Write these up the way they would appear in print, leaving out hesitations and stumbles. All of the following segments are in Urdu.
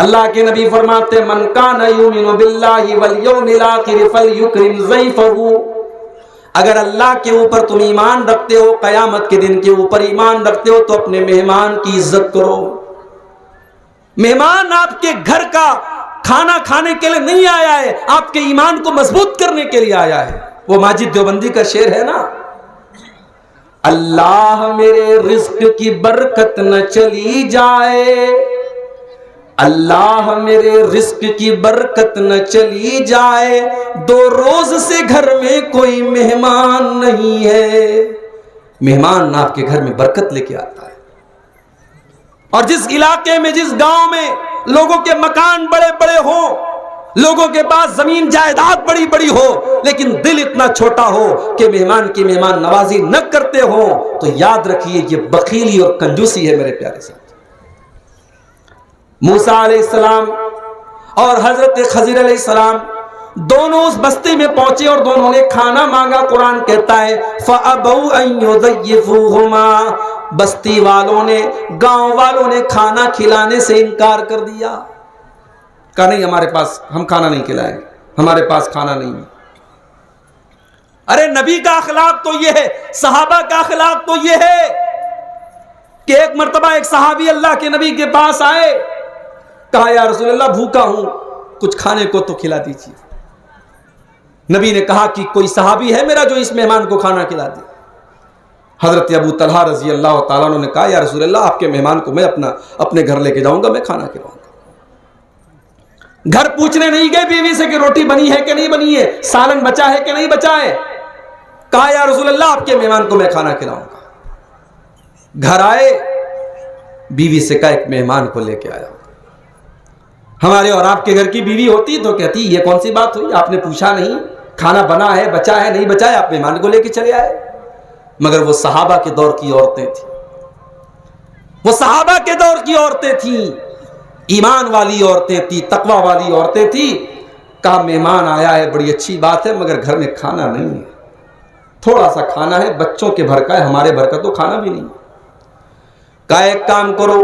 اللہ کے نبی فرماتے من کان یؤمن باللہ والیوم الآخر فلیکرم ضیفہ، اگر اللہ کے اوپر تم ایمان رکھتے ہو، قیامت کے دن کے اوپر ایمان رکھتے ہو، تو اپنے مہمان کی عزت کرو۔ مہمان آپ کے گھر کا کھانا کھانے کے لیے نہیں آیا ہے، آپ کے ایمان کو مضبوط کرنے کے لیے آیا ہے۔ وہ ماجد دیوبندی کا شعر ہے نا، اللہ میرے رزق کی برکت نہ چلی جائے، اللہ میرے رزق کی برکت نہ چلی جائے، 2 روز سے گھر میں کوئی مہمان نہیں ہے۔ مہمان آپ کے گھر میں برکت لے کے آتا ہے۔ اور جس علاقے میں، جس گاؤں میں لوگوں کے مکان بڑے بڑے ہوں، لوگوں کے پاس زمین جائیداد بڑی بڑی ہو، لیکن دل اتنا چھوٹا ہو کہ مہمان کی مہمان نوازی نہ کرتے ہوں، تو یاد رکھیے یہ بخیلی اور کنجوسی ہے میرے پیارے ساتھ۔ موسیٰ علیہ السلام اور حضرت خضر علیہ السلام دونوں اس بستی میں پہنچے اور دونوں نے کھانا مانگا۔ قرآن کہتا ہے فَأَبَوْا أَن يُضَيِّفُوهُمَا، بستی والوں نے، گاؤں والوں نے کھانا کھلانے سے انکار کر دیا، کہا نہیں ہمارے پاس، ہم کھانا نہیں کھلائیں گے، ہمارے پاس کھانا نہیں ہے۔ ارے نبی کا اخلاق تو یہ ہے، صحابہ کا اخلاق تو یہ ہے کہ ایک مرتبہ ایک صحابی اللہ کے نبی کے پاس آئے، کہا یا رسول اللہ بھوکا ہوں، کچھ کھانے کو تو کھلا دیجیے۔ نبی نے کہا کہ کوئی صحابی ہے میرا جو اس مہمان کو کھانا کھلا دے؟ حضرت ابو طلحہ رضی اللہ تعالیٰ عنہ نے کہا یا رسول اللہ آپ کے مہمان کو میں اپنے گھر لے کے جاؤں گا، میں کھانا کھلاؤں گا۔ گھر پوچھنے نہیں گئے بیوی سے کہ روٹی بنی ہے کہ نہیں بنی ہے، سالن بچا ہے کہ نہیں بچا ہے، کہا یا رسول اللہ آپ کے مہمان کو میں کھانا کھلاؤں گا۔ گھر آئے، بیوی سے کہا ایک مہمان کو لے کے آیا۔ ہمارے اور آپ کے گھر کی بیوی ہوتی تو کہتی یہ کون سی بات ہوئی، آپ نے پوچھا نہیں، کھانا بنا ہے، بچا ہے، نہیں بچا ہے، آپ مہمان کو لے کے چلے آئے۔ مگر وہ صحابہ کے دور کی عورتیں تھیں، وہ صحابہ کے دور کی عورتیں تھیں، ایمان والی عورتیں تھیں، تقوی والی عورتیں تھیں۔ کہا مہمان آیا ہے بڑی اچھی بات ہے، مگر گھر میں کھانا نہیں ہے، تھوڑا سا کھانا ہے، بچوں کے بھر کا ہے، ہمارے بھر کا تو کھانا بھی نہیں۔ کہا ایک کام کرو،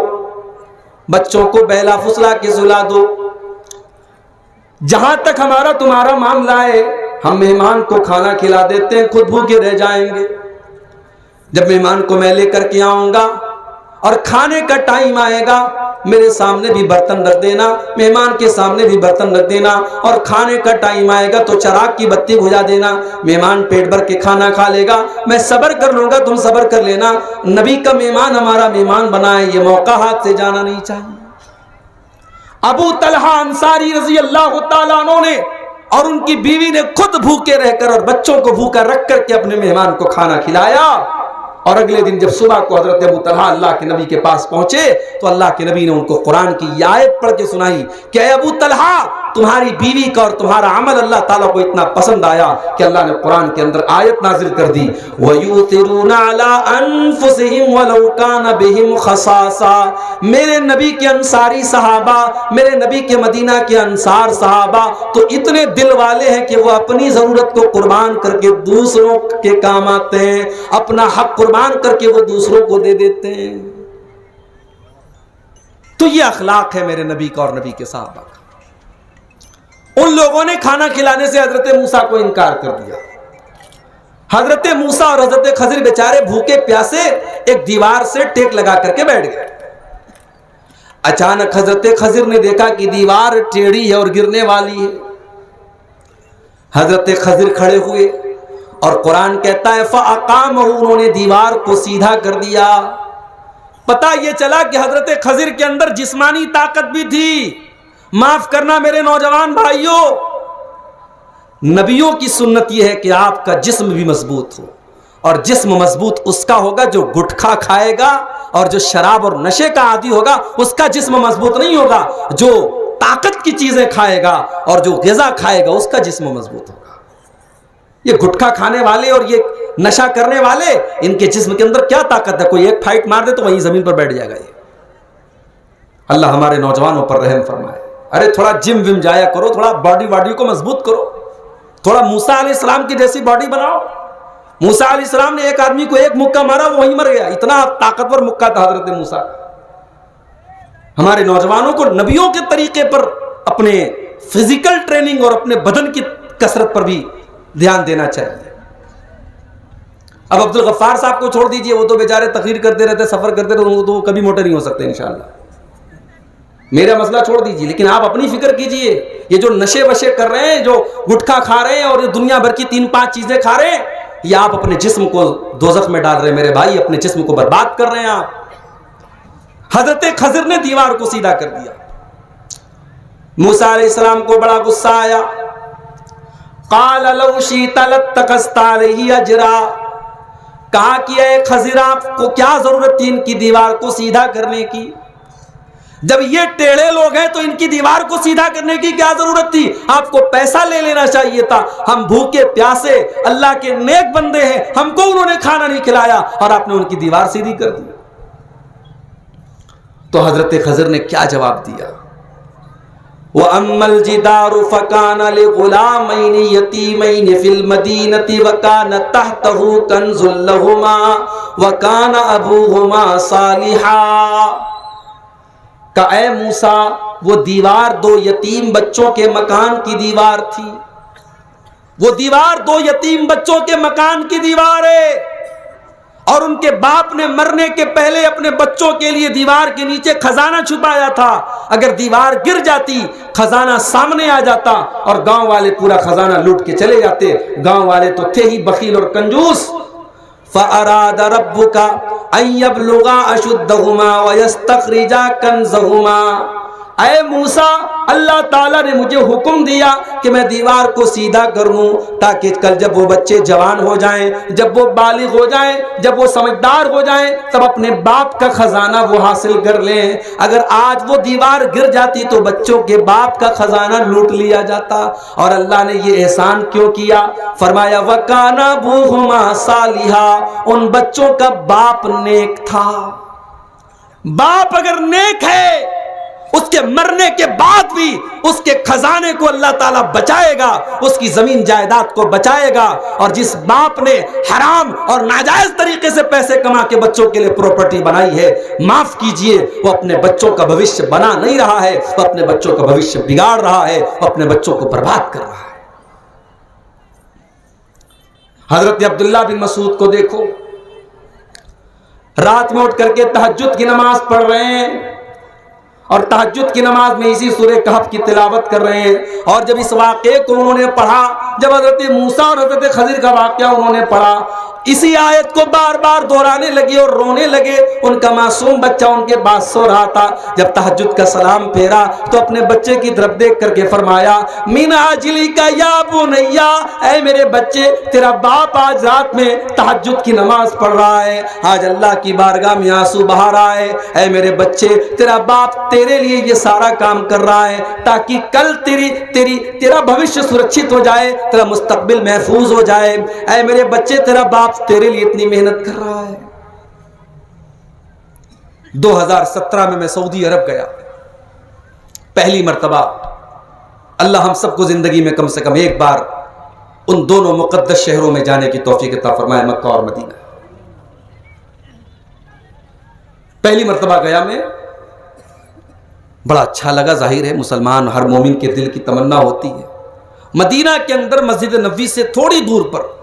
بچوں کو بہلا پھسلا کے سلا دو، جہاں تک ہمارا تمہارا معاملہ ہے ہم مہمان کو کھانا کھلا دیتے ہیں، خود بھوکے رہ جائیں گے۔ جب مہمان کو میں لے کر کے آؤں گا اور کھانے کا ٹائم آئے گا، میرے سامنے بھی برتن رکھ دینا، مہمان کے سامنے بھی برتن رکھ دینا، اور کھانے کا ٹائم آئے گا تو چراغ کی بتی بجھا دینا، مہمان پیٹ بھر کے کھانا کھا لے گا، میں صبر کر لوں گا، تم صبر کر لینا۔ نبی کا مہمان ہمارا مہمان بنا ہے، یہ موقع ہاتھ سے جانا نہیں چاہیے۔ ابو طلحہ انصاری رضی اللہ تعالیٰ عنہ نے اور ان کی بیوی نے خود بھوکے رہ کر اور بچوں کو بھوکا رکھ کر کے اپنے مہمان کو کھانا کھلایا۔ اور اگلے دن جب صبح کو حضرت ابو طلحہ اللہ کے نبی کے پاس پہنچے تو اللہ کے نبی نے ان کو قرآن کی یہ آیت پڑھ کے سنائی کہ اے ابو طلحہ، تمہاری بیوی کا اور تمہارا عمل اللہ تعالیٰ کو اتنا پسند آیا کہ اللہ نے قرآن کے اندر آیت نازل کر دی وَيُؤْثِرُونَ عَلَىٰ أَنفُسِهِمْ وَلَوْ كَانَ بِهِمْ خَصَاصَةٌ۔ میرے نبی کے انصاری صحابہ، میرے نبی کے مدینہ کے انصار صحابہ تو اتنے دل والے ہیں کہ وہ اپنی ضرورت کو قربان کر کے دوسروں کے کام آتے ہیں، اپنا حق قربان کر کے وہ دوسروں کو دے دیتے ہیں۔ تو یہ اخلاق ہے میرے نبی کا اور نبی کے صحابہ کا۔ ان لوگوں نے کھانا کھلانے سے حضرت موسیٰ کو انکار کر دیا۔ حضرت موسیٰ اور حضرت خضر بیچارے بھوکے پیاسے ایک دیوار سے ٹیک لگا کر کے بیٹھ گئے۔ اچانک حضرت خضر نے دیکھا کہ دیوار ٹیڑھی ہے اور گرنے والی ہے۔ حضرت خضر کھڑے ہوئے اور قرآن کہتا ہے فَأَقَامَهُ، انہوں نے دیوار کو سیدھا کر دیا۔ پتہ یہ چلا کہ حضرت خضر کے اندر جسمانی طاقت بھی تھی۔ معاف کرنا میرے نوجوان بھائیوں، نبیوں کی سنت یہ ہے کہ آپ کا جسم بھی مضبوط ہو، اور جسم مضبوط اس کا ہوگا جو گٹکھا کھائے گا اور جو شراب اور نشے کا عادی ہوگا اس کا جسم مضبوط نہیں ہوگا، جو طاقت کی چیزیں کھائے گا اور جو غذا کھائے گا اس کا جسم مضبوط ہوگا۔ یہ گٹکھا کھانے والے اور یہ نشہ کرنے والے، ان کے جسم کے اندر کیا طاقت ہے؟ کوئی ایک پھائٹ مار دے تو وہیں زمین پر بیٹھ جائے گا۔ یہ اللہ ہمارے نوجوانوں پر رحم فرمائے۔ ارے تھوڑا جم وم جایا کرو، تھوڑا باڈی کو مضبوط کرو، تھوڑا موسیٰ علیہ السلام کی جیسی باڈی بناؤ۔ موسیٰ علیہ السلام نے ایک آدمی کو ایک مکہ مارا، وہ وہیں مر گیا، اتنا طاقتور مکہ تھا حضرت موسیٰ۔ ہمارے نوجوانوں کو نبیوں کے طریقے پر اپنے فزیکل ٹریننگ اور اپنے بدن کی کثرت پر بھی دھیان دینا چاہیے. اب عبد الغفار صاحب کو چھوڑ دیجئے, وہ تو بیچارے تقریر کرتے رہتے, سفر کرتے رہتے, وہ تو کبھی موٹے نہیں ہو سکتے انشاءاللہ. میرا مسئلہ چھوڑ دیجئے, لیکن آپ اپنی فکر کیجئے. یہ جو نشے وشے کر رہے ہیں, جو گٹکھا کھا رہے ہیں اور یہ دنیا بھر کی 3-5 چیزیں کھا رہے ہیں, یہ آپ اپنے جسم کو دوزخ میں ڈال رہے ہیں میرے بھائی, اپنے جسم کو برباد کر رہے ہیں آپ. حضرت خضر نے دیوار کو سیدھا کر دیا. موسیٰ علیہ السلام کو بڑا غصہ آیا. قال لو شئت لاتخذت علیہ اجرا, کہا کہ اے خضر آپ کو کیا ضرورت تھی ان کی دیوار کو سیدھا کرنے کی؟ جب یہ ٹیڑھے لوگ ہیں تو ان کی دیوار کو سیدھا کرنے کی کیا ضرورت تھی؟ آپ کو پیسہ لے لینا چاہیے تھا. ہم بھوکے پیاسے اللہ کے نیک بندے ہیں, ہم کو انہوں نے کھانا نہیں کھلایا اور آپ نے ان کی دیوار سیدھی کر دی. تو حضرت خضر نے کیا جواب دیا؟ وَأَمَّا الْجِدَارُ فَكَانَ لِغُلَامَيْنِ يَتِيمَيْنِ فِي الْمَدِينَةِ وَكَانَ تَحْتَهُ كَنْزٌ لَهُمَا وَكَانَ أَبُوهُمَا صَالِحًا. کہ اے موسیٰ, وہ دیوار 2 یتیم بچوں کے مکان کی دیوار تھی. وہ دیوار 2 یتیم بچوں کے مکان کی دیوار ہے, اور ان کے باپ نے مرنے کے پہلے اپنے بچوں کے لیے دیوار کے نیچے خزانہ چھپایا تھا. اگر دیوار گر جاتی, خزانہ سامنے آ جاتا اور گاؤں والے پورا خزانہ لوٹ کے چلے جاتے. گاؤں والے تو تھے ہی بخیل اور کنجوس. فَأَرَادَ رَبُّكَ أَن يَبْلُغَا أَشُدَّهُمَا وَيَسْتَخْرِجَا كَنزَهُمَا. اے موسیٰ, اللہ تعالیٰ نے مجھے حکم دیا کہ میں دیوار کو سیدھا کروں تاکہ کل جب وہ بچے جوان ہو جائیں, جب وہ بالغ ہو جائیں, جب وہ سمجھدار ہو جائیں, تب اپنے باپ کا خزانہ وہ حاصل کر لیں. اگر آج وہ دیوار گر جاتی تو بچوں کے باپ کا خزانہ لوٹ لیا جاتا. اور اللہ نے یہ احسان کیوں کیا؟ فرمایا وَكَانَ أَبُوهُمَا صَالِحًا, ان بچوں کا باپ نیک تھا. باپ اگر نیک ہے, اس کے مرنے کے بعد بھی اس کے خزانے کو اللہ تعالیٰ بچائے گا, اس کی زمین جائیداد کو بچائے گا. اور جس باپ نے حرام اور ناجائز طریقے سے پیسے کما کے بچوں کے لیے پراپرٹی بنائی ہے, معاف کیجئے, وہ اپنے بچوں کا بھوشیہ بنا نہیں رہا ہے, وہ اپنے بچوں کا بھوشیہ بگاڑ رہا ہے, وہ اپنے بچوں کو برباد کر رہا ہے. حضرت عبداللہ بن مسعود کو دیکھو, رات میں اٹھ کر کے تہجد کی نماز پڑھ رہے ہیں, اور تہجد کی نماز میں اسی سورہ کہف کی تلاوت کر رہے ہیں. اور جب اس واقعے کو انہوں نے پڑھا, جب حضرت موسیٰ اور حضرت خضر کا واقعہ انہوں نے پڑھا, اسی آیت کو بار بار دہرانے لگے اور رونے لگے. ان کا معصوم بچہ ان کے پاس سو رہا تھا. جب تہجد کا سلام پھیرا تو اپنے بچے کی طرف دیکھ کر کے فرمایا من اجلک یا بنیا, اے میرے بچے, تیرا باپ آج رات میں تہجد کی نماز پڑھ رہا ہے, آج اللہ کی بارگاہ میں آنسو بہا رہا ہے. اے میرے بچے, تیرا باپ تیرے لیے یہ سارا کام کر رہا ہے تاکہ کل تیرا بھوشیہ سرکشت ہو جائے, تیرا مستقبل محفوظ ہو جائے. اے میرے بچے, تیرا باپ تیرے لیے اتنی محنت کر رہا ہے. 2017 میں سعودی عرب گیا, پہلی مرتبہ. اللہ ہم سب کو زندگی میں کم سے کم ایک بار ان دونوں مقدس شہروں میں جانے کی توفیق عطا فرمائے, مکہ اور مدینہ. پہلی مرتبہ گیا میں, بڑا اچھا لگا. ظاہر ہے مسلمان ہر مومن کے دل کی تمنا ہوتی ہے. مدینہ کے اندر مسجد نبوی سے تھوڑی دور پر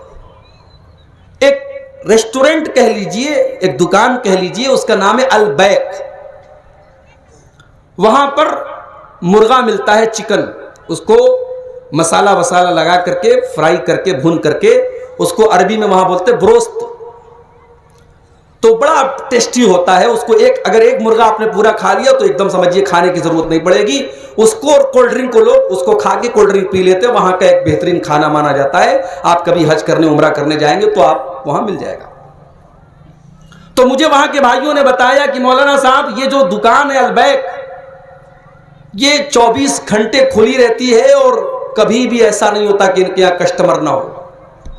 ایک ریسٹورنٹ کہہ لیجئے, ایک دکان کہہ لیجئے, اس کا نام ہے البیک. وہاں پر مرغا ملتا ہے, چکن, اس کو مسالہ وسالہ لگا کر کے, فرائی کر کے, بھون کر کے, اس کو عربی میں وہاں بولتے بروست. تو بڑا ٹیسٹی ہوتا ہے. اس کو اگر ایک مرغا آپ نے پورا کھا لیا تو ایک دم سمجھیے کھانے کی ضرورت نہیں پڑے گی. اس کو اور کولڈ ڈرنک کو لوگ اس کو کھا کے کولڈ ڈرنک پی لیتے ہیں. وہاں کا ایک بہترین کھانا مانا جاتا ہے. آپ کبھی حج کرنے, عمرہ کرنے جائیں گے تو آپ وہاں مل جائے گا. تو مجھے وہاں کے بھائیوں نے بتایا کہ مولانا صاحب, یہ جو دکان ہے البیک, یہ 24 گھنٹے کھلی رہتی ہے اور کبھی بھی ایسا نہیں ہوتا کہ ان کے یہاں کسٹمر نہ ہو.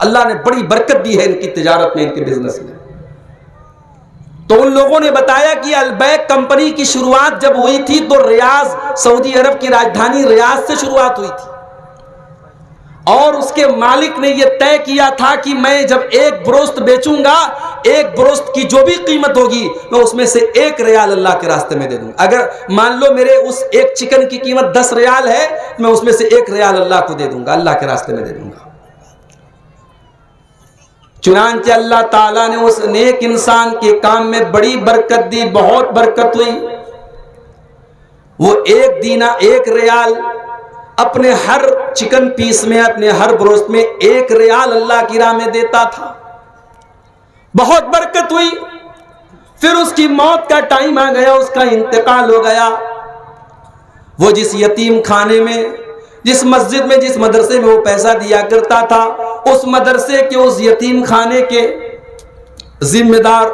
اللہ نے بڑی برکت دی ہے ان کی تجارت میں, ان کے بزنس میں. تو ان لوگوں نے بتایا کہ البیک کمپنی کی شروعات جب ہوئی تھی تو ریاض, سعودی عرب کی راجدھانی ریاض سے شروعات ہوئی تھی. اور اس کے مالک نے یہ طے کیا تھا کہ میں جب ایک بروست بیچوں گا، ایک بروست کی جو بھی قیمت ہوگی میں اس میں سے 1 ریال اللہ کے راستے میں دے دوں گا۔ اگر مان لو میرے اس ایک چکن کی قیمت 10 ریال ہے، میں اس میں سے 1 ریال اللہ کو دے دوں گا، اللہ کے راستے میں دے دوں گا۔ چنانچہ اللہ تعالیٰ نے اس نیک انسان کے کام میں بڑی برکت دی، بہت برکت ہوئی۔ وہ 1 ریال اپنے ہر چکن پیس میں، اپنے ہر بروست میں 1 ریال اللہ کی راہ میں دیتا تھا، بہت برکت ہوئی۔ پھر اس کی موت کا ٹائم آ گیا، اس کا انتقال ہو گیا۔ وہ جس یتیم خانے میں، جس مسجد میں، جس مدرسے میں وہ پیسہ دیا کرتا تھا، اس مدرسے کے، اس یتیم خانے کے ذمہ دار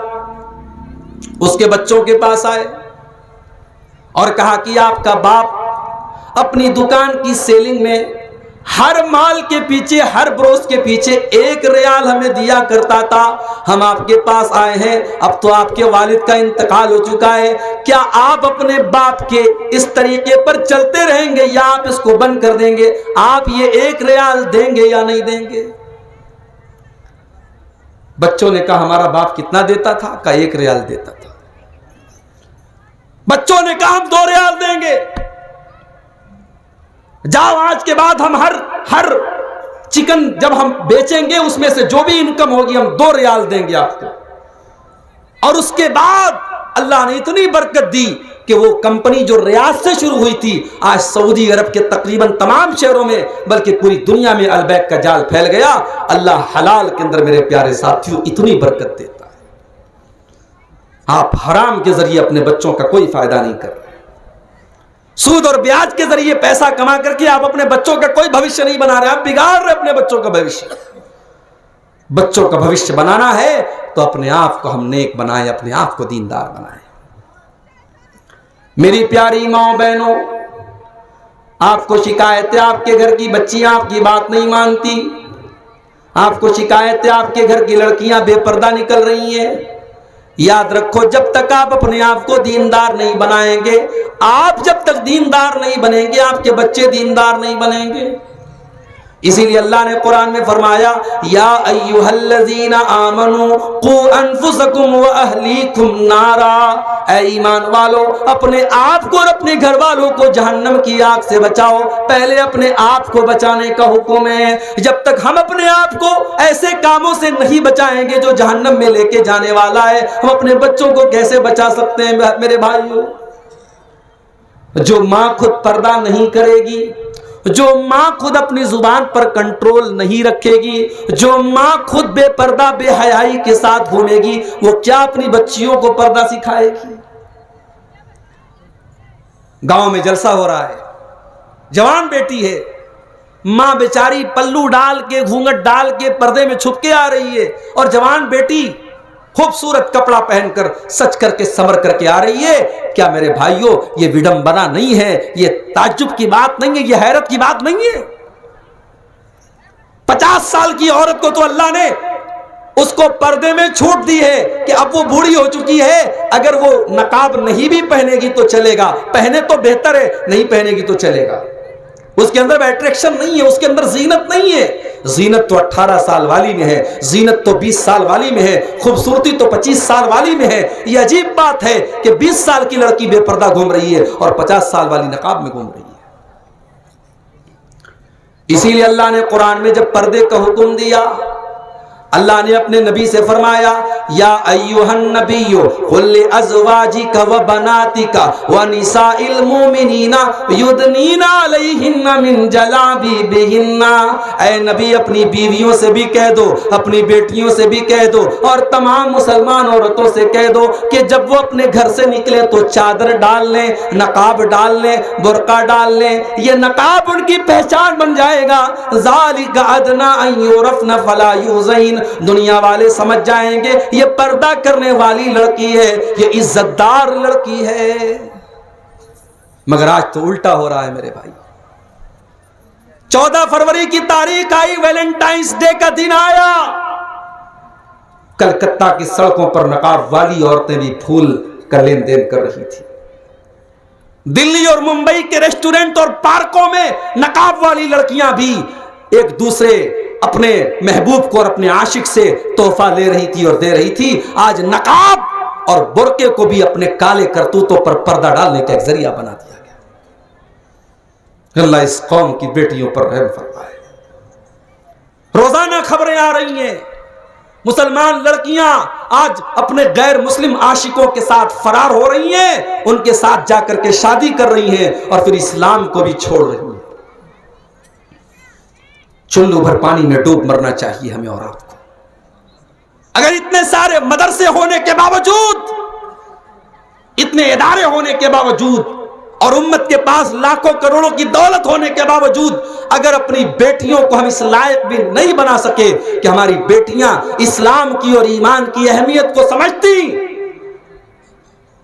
اس کے بچوں کے پاس آئے اور کہا کہ آپ کا باپ اپنی دکان کی سیلنگ میں ہر مال کے پیچھے، ہر بروس کے پیچھے 1 ریال ہمیں دیا کرتا تھا، ہم آپ کے پاس آئے ہیں، اب تو آپ کے والد کا انتقال ہو چکا ہے، کیا آپ اپنے باپ کے اس طریقے پر چلتے رہیں گے یا آپ اس کو بند کر دیں گے؟ آپ یہ 1 ریال دیں گے یا نہیں دیں گے؟ بچوں نے کہا ہمارا باپ کتنا دیتا تھا؟ کہا 1 ریال دیتا تھا۔ بچوں نے کہا ہم 2 ریال دیں گے۔ جاؤ آج کے بعد ہم ہر چکن جب ہم بیچیں گے اس میں سے جو بھی انکم ہوگی ہم 2 ریال دیں گے آپ کو۔ اور اس کے بعد اللہ نے اتنی برکت دی کہ وہ کمپنی جو ریاض سے شروع ہوئی تھی آج سعودی عرب کے تقریباً تمام شہروں میں بلکہ پوری دنیا میں البیک کا جال پھیل گیا۔ اللہ حلال کے اندر میرے پیارے ساتھیوں اتنی برکت دیتا ہے، آپ حرام کے ذریعے اپنے بچوں کا کوئی فائدہ نہیں کر رہے، سود اور بیاج کے ذریعے پیسہ کما کر کے آپ اپنے بچوں کا کوئی بھوشیہ نہیں بنا رہے، آپ بگاڑ رہے اپنے بچوں کا بھوشیہ۔ بچوں کا بھوشیہ بنانا ہے تو اپنے آپ کو ہم نیک بنائیں، اپنے آپ کو دیندار بنائیں۔ میری پیاری ماں بہنوں، آپ کو شکایت ہے آپ کے گھر کی بچیاں آپ کی بات نہیں مانتی، آپ کو شکایت ہے آپ کے گھر کی لڑکیاں بے پردہ نکل رہی ہیں۔ یاد رکھو جب تک آپ اپنے آپ کو دیندار نہیں بنائیں گے، آپ جب تک دیندار نہیں بنیں گے آپ کے بچے دیندار نہیں بنیں گے۔ اسی لیے اللہ نے قرآن میں فرمایا یا ایھا الذین آمنوا قوا انفسکم واہلیکم نارا، اے ایمان والو اپنے آپ کو اور اپنے گھر والوں کو جہنم کی آگ سے بچاؤ۔ پہلے اپنے آپ کو بچانے کا حکم ہے۔ جب تک ہم اپنے آپ کو ایسے کاموں سے نہیں بچائیں گے جو جہنم میں لے کے جانے والا ہے، ہم اپنے بچوں کو کیسے بچا سکتے ہیں؟ میرے بھائیوں، جو ماں خود پردہ نہیں کرے گی، جو ماں خود اپنی زبان پر کنٹرول نہیں رکھے گی، جو ماں خود بے پردہ بے حیائی کے ساتھ گھومے گی، وہ کیا اپنی بچیوں کو پردہ سکھائے گی؟ گاؤں میں جلسہ ہو رہا ہے، جوان بیٹی ہے، ماں بیچاری پلو ڈال کے گھونگٹ ڈال کے پردے میں چھپ کے آ رہی ہے، اور جوان بیٹی خوبصورت کپڑا پہن کر سچ کر کے سمر کر کے آ رہی ہے۔ کیا میرے بھائیوں یہ وڈمبنا نہیں ہے؟ یہ تعجب کی بات نہیں ہے؟ یہ حیرت کی بات نہیں ہے؟ 50 سال کی عورت کو تو اللہ نے اس کو پردے میں چھوٹ دی ہے کہ اب وہ بوڑھی ہو چکی ہے، اگر وہ نقاب نہیں بھی پہنے گی تو چلے گا، پہنے تو بہتر ہے، نہیں پہنے گی تو چلے گا۔ اس کے اندر اٹریکشن نہیں ہے، اس کے اندر زینت نہیں ہے۔ زینت تو 18 سال والی میں ہے، زینت تو 20 سال والی میں ہے، خوبصورتی تو 25 سال والی میں ہے۔ یہ عجیب بات ہے کہ 20 سال کی لڑکی بے پردہ گھوم رہی ہے اور 50 سال والی نقاب میں گھوم رہی ہے۔ اسی لیے اللہ نے قرآن میں جب پردے کا حکم دیا، اللہ نے اپنے نبی سے فرمایا یا ایھا النبی قل لازواجک وبناتک ونساء المؤمنین یدنین علیہن من جلابیبہن، اے نبی اپنی بیویوں سے بھی کہہ دو، اپنی بیٹیوں سے بھی کہہ دو، اور تمام مسلمان عورتوں سے کہہ دو کہ جب وہ اپنے گھر سے نکلے تو چادر ڈال لیں، نقاب ڈال لیں، برقع ڈال لیں، یہ نقاب ان کی پہچان بن جائے گا۔ ذالک ادنی ان یعرفن فلا یؤذین، دنیا والے سمجھ جائیں گے یہ پردہ کرنے والی لڑکی ہے، یہ عزت دار لڑکی ہے۔ مگر آج تو الٹا ہو رہا ہے میرے بھائی۔ 14 فروری کی تاریخ آئی، ویلنٹائنس ڈے کا دن آیا، کلکتہ کی سڑکوں پر نقاب والی عورتیں بھی پھول کا لین دین کر رہی تھی۔ دلی اور ممبئی کے ریسٹورنٹ اور پارکوں میں نقاب والی لڑکیاں بھی ایک دوسرے اپنے محبوب کو اور اپنے عاشق سے تحفہ لے رہی تھی اور دے رہی تھی، آج نقاب اور برقعے کو بھی اپنے کالے کرتوتوں پر پردہ ڈالنے کا ایک ذریعہ بنا دیا گیا۔ اللہ اس قوم کی بیٹیوں پر رحم فرمائے۔ روزانہ خبریں آ رہی ہیں، مسلمان لڑکیاں آج اپنے غیر مسلم عاشقوں کے ساتھ فرار ہو رہی ہیں، ان کے ساتھ جا کر کے شادی کر رہی ہیں اور پھر اسلام کو بھی چھوڑ رہی ہیں۔ چلو بھر پانی میں ڈوب مرنا چاہیے ہمیں اور آپ کو۔ اگر اتنے سارے مدرسے ہونے کے باوجود، اتنے ادارے ہونے کے باوجود اور امت کے پاس لاکھوں کروڑوں کی دولت ہونے کے باوجود اگر اپنی بیٹیوں کو ہم اس لائق بھی نہیں بنا سکے کہ ہماری بیٹیاں اسلام کی اور ایمان کی اہمیت کو سمجھتی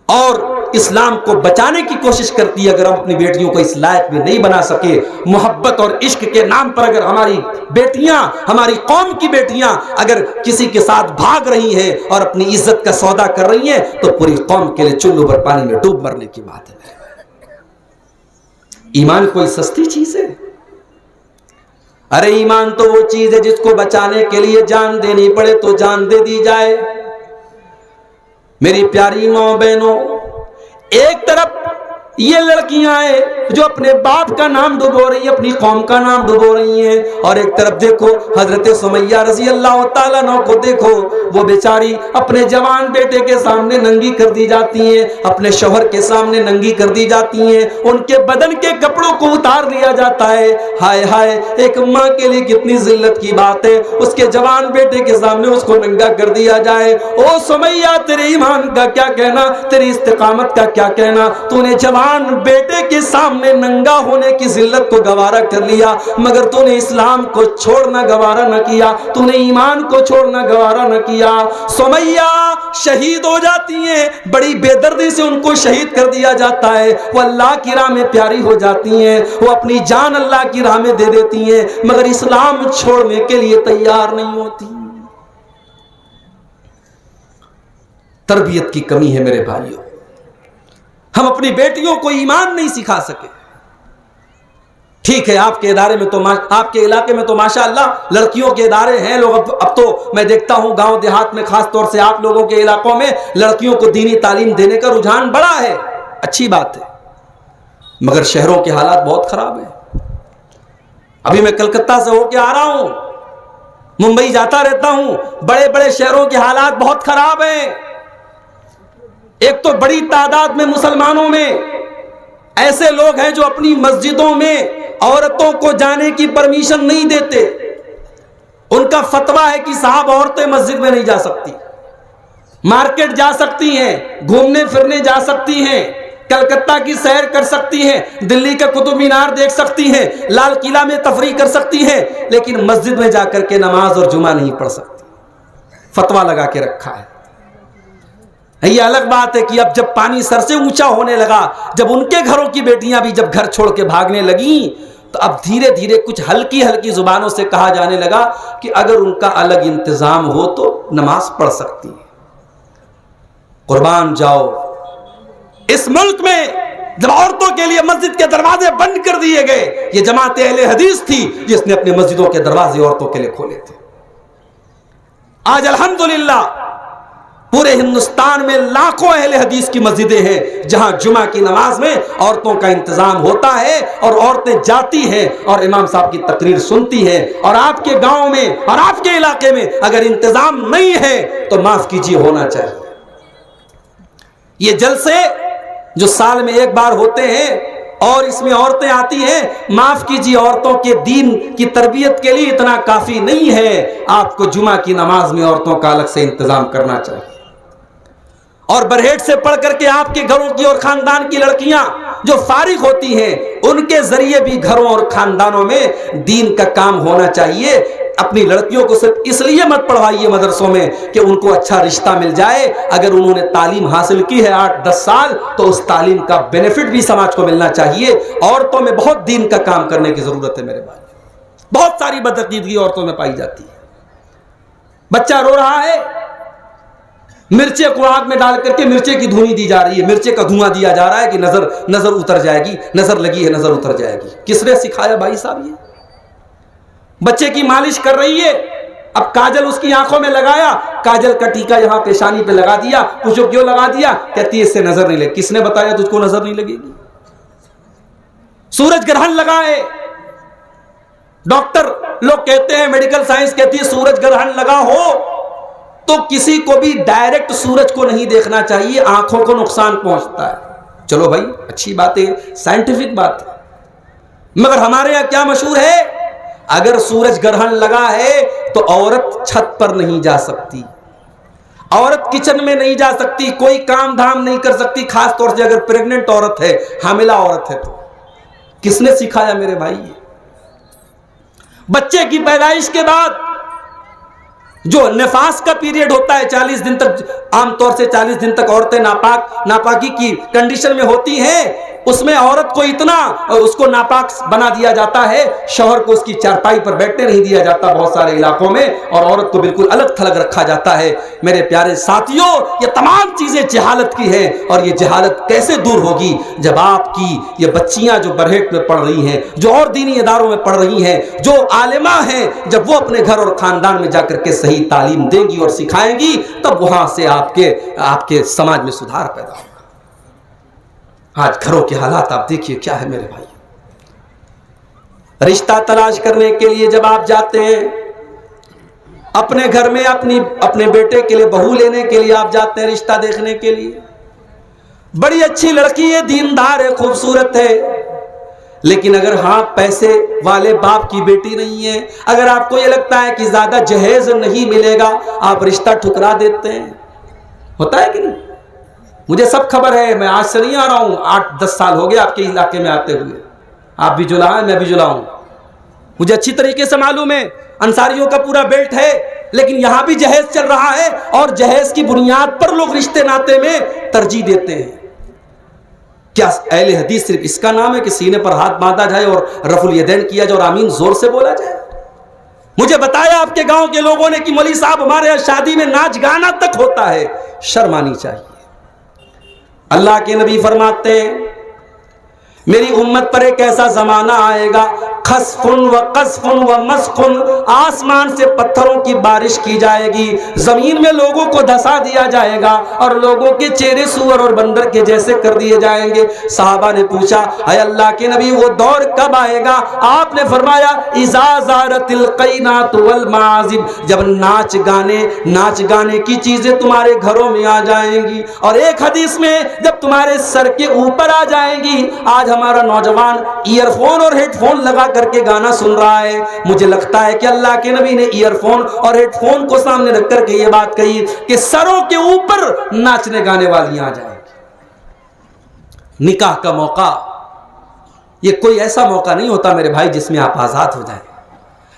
اور اسلام کو بچانے کی کوشش کرتی، اگر ہم اپنی بیٹیوں کو اس لائق بھی نہیں بنا سکے، محبت اور عشق کے نام پر اگر ہماری بیٹیاں، ہماری قوم کی بیٹیاں اگر کسی کے ساتھ بھاگ رہی ہیں اور اپنی عزت کا سودا کر رہی ہیں، تو پوری قوم کے لیے چلو بھر پانی میں ڈوب مرنے کی بات ہے۔ ایمان کوئی سستی چیز ہے؟ ارے ایمان تو وہ چیز ہے جس کو بچانے کے لیے جان دینی پڑے تو جان دے دی جائے۔ میری پیاری ماں بہنوں، ایک طرف یہ لڑکیاں ہیں جو اپنے باپ کا نام ڈبو رہی ہیں، اپنی قوم کا نام ڈبو رہی ہیں، اور ایک طرف دیکھو حضرت سمیہ رضی اللہ تعالیٰ عنہ کو دیکھو، وہ بیچاری اپنے جوان بیٹے کے سامنے ننگی کر دی جاتی ہیں، اپنے شوہر کے سامنے ننگی کر دی جاتی ہیں، ان کے بدن کے کپڑوں کو اتار لیا جاتا ہے۔ ہائے ہائے، ایک ماں کے لیے کتنی ذلت کی بات ہے، اس کے جوان بیٹے کے سامنے اس کو ننگا کر دیا جائے۔ او سمیہ، تیرے ایمان کا کیا کہنا، تیری استقامت کا کیا کہنا، تو نے جوان بیٹے کے سامنے ننگا ہونے کی ذلت کو گوارا کر لیا، مگر تو نے اسلام کو چھوڑنا گوارا نہ کیا، تو نے ایمان کو چھوڑنا گوارا نہ کیا۔ سمیہ شہید ہو جاتی ہیں، بڑی بے دردی سے ان کو شہید کر دیا جاتا ہے، وہ اللہ کی راہ میں پیاری ہو جاتی ہیں، وہ اپنی جان اللہ کی راہ میں دے دیتی ہیں، مگر اسلام چھوڑنے کے لیے تیار نہیں ہوتی۔ تربیت کی کمی ہے میرے بھائیوں، ہم اپنی بیٹیوں کو ایمان نہیں سکھا سکے۔ ٹھیک ہے، آپ کے ادارے میں تو آپ کے علاقے میں تو ماشاءاللہ لڑکیوں کے ادارے ہیں، لوگ اب تو میں دیکھتا ہوں گاؤں دیہات میں، خاص طور سے آپ لوگوں کے علاقوں میں لڑکیوں کو دینی تعلیم دینے کا رجحان بڑا ہے، اچھی بات ہے، مگر شہروں کے حالات بہت خراب ہیں۔ ابھی میں کلکتہ سے ہو کے آ رہا ہوں، ممبئی جاتا رہتا ہوں، بڑے بڑے شہروں کے حالات بہت خراب ہیں۔ ایک تو بڑی تعداد میں مسلمانوں میں ایسے لوگ ہیں جو اپنی مسجدوں میں عورتوں کو جانے کی پرمیشن نہیں دیتے، ان کا فتویٰ ہے کہ صاحب عورتیں مسجد میں نہیں جا سکتی، مارکیٹ جا سکتی ہیں، گھومنے پھرنے جا سکتی ہیں، کلکتہ کی سیر کر سکتی ہیں، دلی کا قطب مینار دیکھ سکتی ہیں، لال قلعہ میں تفریح کر سکتی ہیں، لیکن مسجد میں جا کر کے نماز اور جمعہ نہیں پڑھ سکتی، فتویٰ لگا کے رکھا ہے۔ یہ الگ بات ہے کہ اب جب پانی سر سے اونچا ہونے لگا، جب ان کے گھروں کی بیٹیاں بھی جب گھر چھوڑ کے بھاگنے لگیں، تو اب دھیرے دھیرے کچھ ہلکی ہلکی زبانوں سے کہا جانے لگا کہ اگر ان کا الگ انتظام ہو تو نماز پڑھ سکتی ہیں۔ قربان جاؤ، اس ملک میں جب عورتوں کے لیے مسجد کے دروازے بند کر دیے گئے، یہ جماعت اہل حدیث تھی جس نے اپنی مسجدوں کے دروازے عورتوں کے لیے کھولے تھے۔ آج الحمدللہ پورے ہندوستان میں لاکھوں اہل حدیث کی مسجدیں ہیں جہاں جمعہ کی نماز میں عورتوں کا انتظام ہوتا ہے اور عورتیں جاتی ہیں اور امام صاحب کی تقریر سنتی ہیں۔ اور آپ کے گاؤں میں اور آپ کے علاقے میں اگر انتظام نہیں ہے تو معاف کیجیے، ہونا چاہیے۔ یہ جلسے جو سال میں ایک بار ہوتے ہیں اور اس میں عورتیں آتی ہیں، معاف کیجیے، عورتوں کے دین کی تربیت کے لیے اتنا کافی نہیں ہے، آپ کو جمعہ کی نماز میں عورتوں کا الگ سے انتظام کرنا چاہیے۔ اور برہیٹ سے پڑھ کر کے آپ کے گھروں کی اور خاندان کی لڑکیاں جو فارغ ہوتی ہیں، ان کے ذریعے بھی گھروں اور خاندانوں میں دین کا کام ہونا چاہیے۔ اپنی لڑکیوں کو صرف اس لیے مت پڑھوائیے مدرسوں میں کہ ان کو اچھا رشتہ مل جائے، اگر انہوں نے تعلیم حاصل کی ہے 8-10 سال تو اس تعلیم کا بینیفٹ بھی سماج کو ملنا چاہیے۔ عورتوں میں بہت دین کا کام کرنے کی ضرورت ہے میرے بھائی، بہت ساری بدعقیدگی عورتوں میں پائی جاتی ہے۔ بچہ رو رہا ہے، مرچے کو آگ میں ڈال کر کے مرچے کی دھونی دی جا رہی ہے، مرچے کا دھواں دیا جا رہا ہے کہ نظر اتر جائے گی، نظر لگی ہے نظر اتر جائے گی۔ کس نے سکھایا بھائی صاحب؟ یہ بچے کی مالش کر رہی ہے، اب کاجل اس کی آنکھوں میں لگایا، کاجل کا ٹیکا یہاں پیشانی پہ لگا دیا، پوچھو کیوں لگا دیا؟ کہتی ہے اس سے نظر نہیں لگے۔ کس نے بتایا تجھ کو نظر نہیں لگے گی؟ سورج گرہن لگا ہے، ڈاکٹر لوگ کہتے ہیں، میڈیکل سائنس کہتی ہے سورج گرہن لگا ہو تو کسی کو بھی ڈائریکٹ سورج کو نہیں دیکھنا چاہیے، آنکھوں کو نقصان پہنچتا ہے۔ چلو بھائی اچھی بات ہے، سائنٹیفک بات ہے، مگر ہمارے یہاں کیا مشہور ہے؟ اگر سورج گرہن لگا ہے تو عورت چھت پر نہیں جا سکتی، عورت کچن میں نہیں جا سکتی، کوئی کام دھام نہیں کر سکتی، خاص طور سے اگر پریگننٹ عورت ہے، حاملہ عورت ہے تو۔ کس نے سکھایا میرے بھائی؟ بچے کی پیدائش کے بعد جو نفاس کا پیریڈ ہوتا ہے 40 دن تک، عام طور سے 40 دن تک عورتیں ناپاکی کی کنڈیشن میں ہوتی ہیں، اس میں عورت کو اتنا اس کو ناپاک بنا دیا جاتا ہے، شوہر کو اس کی چارپائی پر بیٹھنے نہیں دیا جاتا بہت سارے علاقوں میں، اور عورت کو بالکل الگ تھلگ رکھا جاتا ہے۔ میرے پیارے ساتھیوں، یہ تمام چیزیں جہالت کی ہیں، اور یہ جہالت کیسے دور ہوگی جب آپ کی یہ بچیاں جو برہیٹ میں پڑھ رہی ہیں، جو اور دینی اداروں میں پڑھ رہی ہیں، جو عالمہ ہیں، جب وہ اپنے گھر اور خاندان میں جا کر کے صحیح تعلیم دیں گی اور سکھائیں گی، تب وہاں سے آپ کے سماج میں سدھار پیدا ہوگا۔ آج گھروں کے حالات آپ دیکھیے کیا ہے میرے بھائی۔ رشتہ تلاش کرنے کے لیے جب آپ جاتے ہیں، اپنے گھر میں اپنے بیٹے کے لیے بہو لینے کے لیے آپ جاتے ہیں، رشتہ دیکھنے کے لیے، بڑی اچھی لڑکی ہے، دیندار ہے، خوبصورت ہے، لیکن اگر ہاں پیسے والے باپ کی بیٹی نہیں ہے، اگر آپ کو یہ لگتا ہے کہ زیادہ جہیز نہیں ملے گا، آپ رشتہ ٹھکرا دیتے ہیں۔ ہوتا ہے کہ نہیں؟ مجھے سب خبر ہے، میں آج سے نہیں آ رہا ہوں، 8-10 سال ہو گئے آپ کے علاقے میں آتے ہوئے، آپ بھی جلا ہیں میں بھی جلا ہوں، مجھے اچھی طریقے سے معلوم ہے، انصاریوں کا پورا بیلٹ ہے، لیکن یہاں بھی جہیز چل رہا ہے، اور جہیز کی بنیاد پر لوگ رشتے ناتے میں ترجیح دیتے ہیں۔ کیا اہل حدیث صرف اس کا نام ہے کہ سینے پر ہاتھ باندھا جائے اور رفع الیدین کیا جائے اور آمین زور سے بولا جائے؟ مجھے بتایا آپ کے گاؤں کے لوگوں نے کہ مولوی صاحب ہمارے یہاں شادی میں ناچ گانا تک ہوتا ہے، شرم آنی چاہیے۔ اللہ کے نبی فرماتے ہیں میری امت پر ایک ایسا زمانہ آئے گا، خسف و قذف و مسخ، آسمان سے پتھروں کی بارش کی جائے گی، زمین میں لوگوں کو دھسا دیا جائے گا، اور لوگوں کے چہرے سور اور بندر کے جیسے کر دیے جائیں گے۔ صحابہ نے پوچھا اے اللہ کے نبی وہ دور کب آئے گا؟ آپ نے فرمایا اذا زارت القینات والمعازف، جب ناچ گانے کی چیزیں تمہارے گھروں میں آ جائیں گی، اور ایک حدیث میں جب تمہارے سر کے اوپر آ جائیں گی۔ آج ہمارا نوجوان ایئر فون اور ہیڈ فون لگا کر کے گانا سن رہا ہے، مجھے لگتا ہے کہ اللہ کے نبی نے ایئر فون اور ہیڈ فون کو سامنے رکھ کر کے یہ بات کہی کہ سروں کے اوپر ناچنے گانے والی آ جائیں گی۔ نکاح کا موقع یہ کوئی ایسا موقع نہیں ہوتا میرے بھائی جس میں آپ آزاد ہو جائیں۔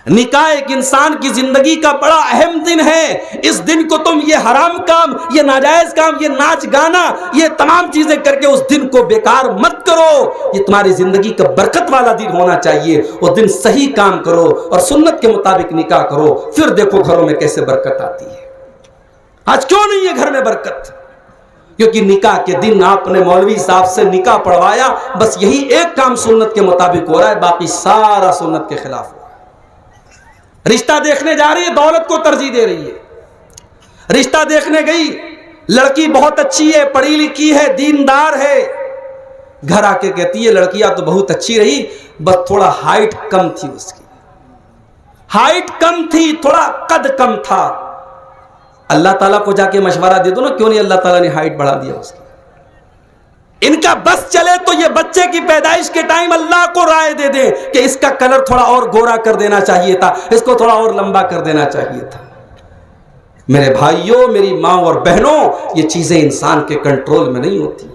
نکاح ایک انسان کی زندگی کا بڑا اہم دن ہے، اس دن کو تم یہ حرام کام، یہ ناجائز کام، یہ ناچ گانا، یہ تمام چیزیں کر کے اس دن کو بیکار مت کرو۔ یہ تمہاری زندگی کا برکت والا دن ہونا چاہیے، وہ دن صحیح کام کرو اور سنت کے مطابق نکاح کرو، پھر دیکھو گھروں میں کیسے برکت آتی ہے۔ آج کیوں نہیں ہے گھر میں برکت؟ کیونکہ نکاح کے دن آپ نے مولوی صاحب سے نکاح پڑھوایا، بس یہی ایک کام سنت کے مطابق ہو رہا ہے، باقی سارا سنت کے خلاف ہو رہا ہے۔ رشتہ دیکھنے جا رہی ہے، دولت کو ترجیح دے رہی ہے۔ رشتہ دیکھنے گئی، لڑکی بہت اچھی ہے، پڑھی لکھی ہے، دیندار ہے، گھر آ کے کہتی ہے لڑکیاں تو بہت اچھی رہی، بس تھوڑا ہائٹ کم تھی، اس کی ہائٹ کم تھی، تھوڑا قد کم تھا۔ اللہ تعالیٰ کو جا کے مشورہ دے دو نا، کیوں نہیں اللہ تعالیٰ نے ہائٹ بڑھا دیا اس کی؟ ان کا بس چلے تو یہ بچے کی پیدائش کے ٹائم اللہ کو رائے دے دے کہ اس کا کلر تھوڑا اور گورا کر دینا چاہیے تھا، اس کو تھوڑا اور لمبا کر دینا چاہیے تھا۔ میرے بھائیوں، میری ماں اور بہنوں، یہ چیزیں انسان کے کنٹرول میں نہیں ہوتی۔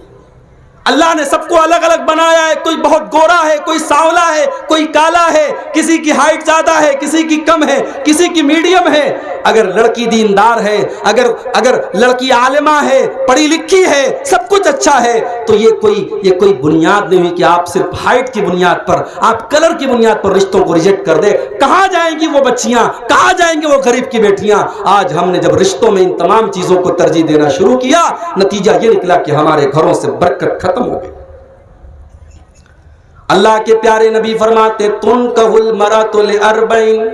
اللہ نے سب کو الگ الگ بنایا ہے، کوئی بہت گورا ہے، کوئی سانولا ہے، کوئی کالا ہے، کسی کی ہائٹ زیادہ ہے، کسی کی کم ہے، کسی کی میڈیم ہے۔ اگر لڑکی دیندار ہے، اگر لڑکی عالمہ ہے، پڑھی لکھی ہے، سب کچھ اچھا ہے، تو یہ کوئی بنیاد نہیں ہوئی کہ آپ صرف ہائٹ کی بنیاد پر، آپ کلر کی بنیاد پر رشتوں کو ریجیکٹ کر دے۔ کہاں جائیں گی وہ بچیاں، کہاں جائیں گے وہ غریب کی بیٹیاں؟ آج ہم نے جب رشتوں میں ان تمام چیزوں کو ترجیح دینا شروع کیا، نتیجہ یہ نکلا کہ ہمارے گھروں سے برکت ختم ہو گئی۔ اللہ کے پیارے نبی فرماتے تنکح المرأۃ لاربعین،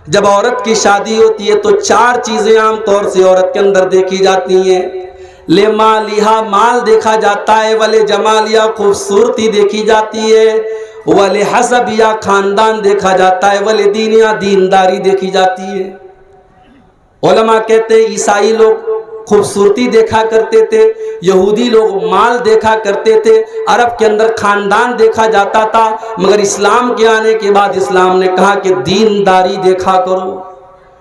جب عورت کی شادی ہوتی ہے تو 4 چیزیں عام طور سے عورت کے اندر دیکھی جاتی ہیں۔ لمالہا، مال دیکھا جاتا ہے، ولجمالہا، خوبصورتی دیکھی جاتی ہے، ولحسبہا، خاندان دیکھا جاتا ہے، ولدینہا، دینداری دیکھی جاتی ہے۔ علماء کہتے ہیں عیسائی لوگ خوبصورتی دیکھا کرتے تھے، یہودی لوگ مال دیکھا کرتے تھے، عرب کے اندر خاندان دیکھا جاتا تھا، مگر اسلام کے آنے کے بعد اسلام نے کہا کہ دینداری دیکھا کرو،